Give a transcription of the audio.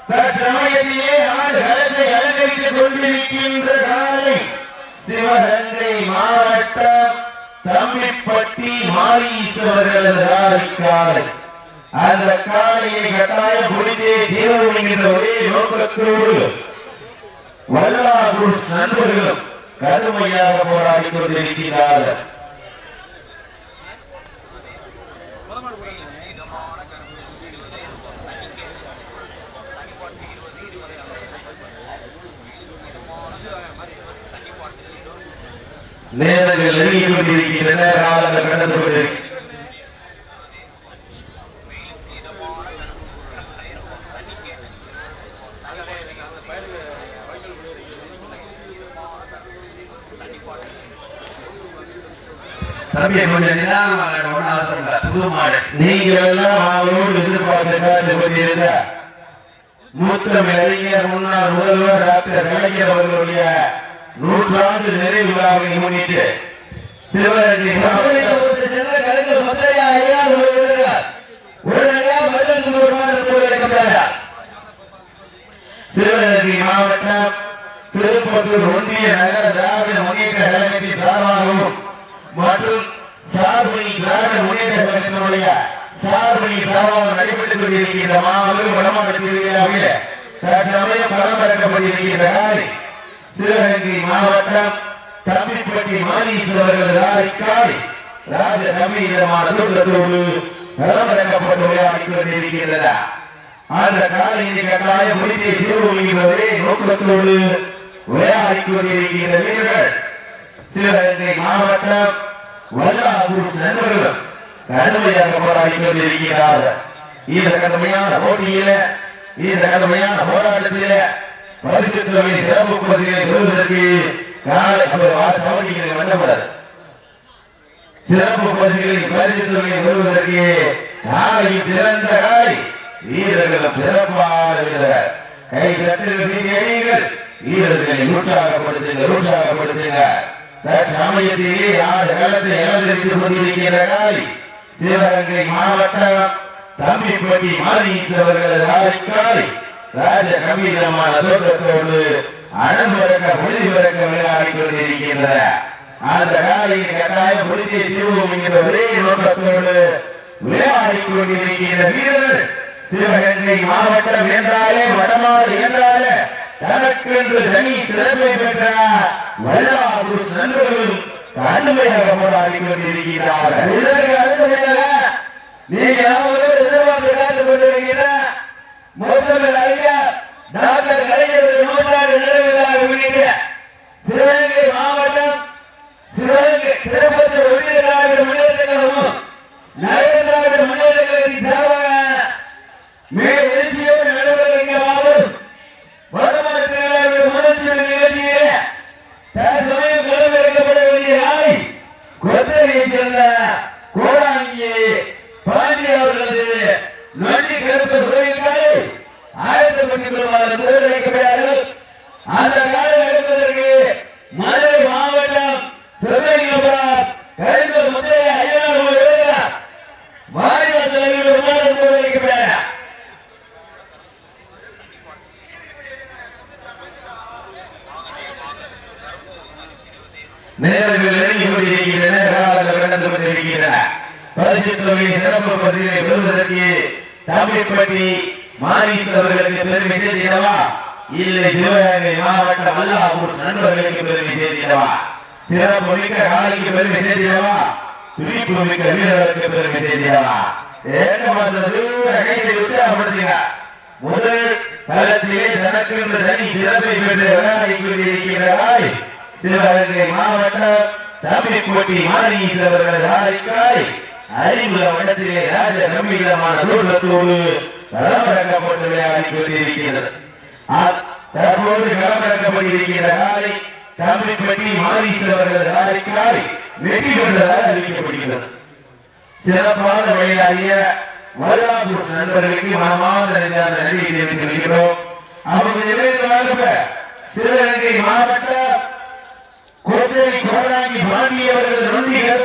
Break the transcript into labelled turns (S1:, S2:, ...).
S1: தற்சமயத்திலே ஆடுகளத்தை அலங்கரித்துக் கொண்டிருக்கின்ற காலை சிவகங்கை மாவட்டம் தம்பிப்பட்டி மாரீஸ்வரர்களது காலை. அந்த காலையை கட்டாயம் முடித்தே தீர்வு என்கின்ற ஒரே நோக்கத்தோடு வல்லாகுரு நண்பர்களும் கடுமையாக போராடி கொண்டிருக்கிறார்கள். நேரங்கள் நெருங்கிக் கொண்டிருக்கின்றன, காலங்கள் கடந்து கொண்டிருக்கின்றன.
S2: கொஞ்சம் நிதானமாக புது மாடு
S1: நீங்கள் எல்லாம் அவரோடு எதிர்பார்த்து காத்து கொண்டிருந்த முத்தமிழ் அறிஞர் முன்னாள் முதல்வர் டாக்டர் கலைஞர் அவர்களுடைய 100ஆண்டு நிறைவு விழாவை முன்னிட்டு சிவகங்கை மாவட்டம் திருப்பத்தூர் ஒன்றிய நகர திராவிட முன்னேற்ற கழகத்தின் சார்பாகவும் மற்றும் சார்பணி திராவிட முன்னேற்ற கழகத்தினுடைய சார்பணி சார்பாக நடைபெற்றுக் கொண்டிருக்கின்ற மாபெரும் வடமாவட்ட திருவிழாவில் தற்சமயம் களமிறக்கப்பட்டிருக்கின்ற காலை சிவகங்கை மாவட்டம் தம்பிப்பட்டி மாரீஸ்வரர்களது காலை ராஜ கம்பீரமான தோற்றத்தோடு களமிறக்கப்பட்டு விளையாடி கொண்டிருக்கின்றன. அந்த காலையை கட்டாயம் முடித்தே தீர்வு ஒரே நோக்கத்தோடு விளையாடி கொண்டிருக்கின்ற வீரர்கள் சிவகங்கை மாவட்டம் வல்லாகுரு நண்பர்களும் கடுமையாக போராடி கொண்டிருக்கிறார்கள். இந்த கடுமையான போட்டியில இந்த கடுமையான போராட்டத்தில பரிசு தொகை சிறப்பு பரிசுகளை பெறுவதற்கு காலை வண்ணப்படாது. சிறப்பு பரிசுகளை பரிசு தொகை பெறுவதற்கு காலை திறந்த காலை வீரர்களும் சிறப்பான வீரர்கள் கை தட்டுகள் வீரர்களை உற்சாகப்படுத்துங்க. சமயத்திலே ஆடு களத்தை அலங்கரித்துக் கொண்டிருக்கின்ற காலை சிவகங்கை மாவட்டம் தம்பிப்பட்டி மாரீஸ்வரர்களது காலை ராஜ கம்பீரமான தோற்றத்தோடு அடம்பரக்க பொழுது பிறக்க விளையாடி கொண்டிருக்கின்றன. அந்த காலையின் கட்டாயம் பொழுதை தீர்வோம் என்கிற ஒரே நோக்கத்தோடு விளையாடி கொண்டிருக்கின்ற வீரர்கள் சிவகங்கை மாவட்டம் என்றாலே வடமாடு என்றாலே தனக்கு என்று தனி சிறப்பை பெற்ற வல்லாகுரு நண்பர்களும் கடுமையாக போராடி கொண்டிருக்கிறார்கள். இதற்கு அடுத்தபடியாக நீங்கள் எதிர்பார்த்து காத்துக் கொண்டிருக்கிற முத்தமிழ் அறிஞர் டாக்டர் கலைஞருடைய 100ஆண்டு நிறைவு விழாவை முன்னிட்டு சிவகங்கை மாவட்டம் சிவகங்கை திருப்பத்தூர் ஒன்றிய திராவிட முன்னேற்ற கழகமும் நகர திராவிட முன்னேற்ற கழகத்தின் சார்பாக மிக எழுச்சியோடு நடைபெறுகிற வடமாடு திருவிழாவுடைய முதல் சுற்று நிகழ்ச்சியிலே தற்சமயம் களமிறக்கப்பட வேண்டிய நாளை கொத்தரையைச் சேர்ந்த கோடாங்கி பாண்டி அவர்களது நொண்டி கருப்பர் கோயில்களை ஆயத்தப்பட்டுக் கொள்ளுமாறு அழைக்கப்படுகிறார்கள். அந்த காலம் எடுப்பதற்கு மதுரை மாவட்டம் சொர்ணலிங்கபுரம் கருங்கல் முத்தைய ஐயனார் வாரிவாசல் அழைக்கப்படுகிறார். நேரங்கள் நெருங்கி கொண்டிருக்கின்றன, காலங்கள் கடந்து கொண்டிருக்கின்றன. பரிசு தொகையை சிறப்பு பரிசினை பெறுவதற்கு தம்பிப்பட்டி மாரீஸ்வரர்களுக்கு பெருமை சேர்த்திடவா இல்லை சிவகங்கை மாவட்டம் வல்லாகுரு நண்பர்களுக்கு பெருமை சேர்த்திடவா? சிறப்பு மிக்க காலைக்கு பெருமை சேர்த்திடவா? துடிப்பு மிக்க வீரர்களுக்கு பெருமை சேர்த்திடவா? கைதை உற்சாகப்படுத்துங்க. முதல் களத்திலே தனக்கு என்று தனி சிறப்பை பெற்று விளையாடி கொண்டிருக்கிறாய் சிவகங்கை மாவட்டம் தம்பிப்பட்டி மாரீஸ்வரர்களது காலை அறிமுக மண்டத்திலே ராஜ கம்பீரமான தோற்றத்தோடு களமிறக்கப்பட்டு விளையாடி கொண்டிருக்கிறது. தற்போது களமிறக்கப்பட்டிருக்கிற காலை தம்பிப்பட்டி மாரீஸ்வரர்களது காலை வெற்றி கொண்டதாக அறிவிக்கப்படுகிறது. சிறப்பான விளையாடிய வல்லாகுரு நண்பர்களுக்கு மனமார்ந்த நன்றியை தெரிவித்துக் கொள்கிறோம். அவங்க நிறைவேற்றமாக சிவகங்கை மாவட்டம் கோடாங்கி பாண்டி அவர்களது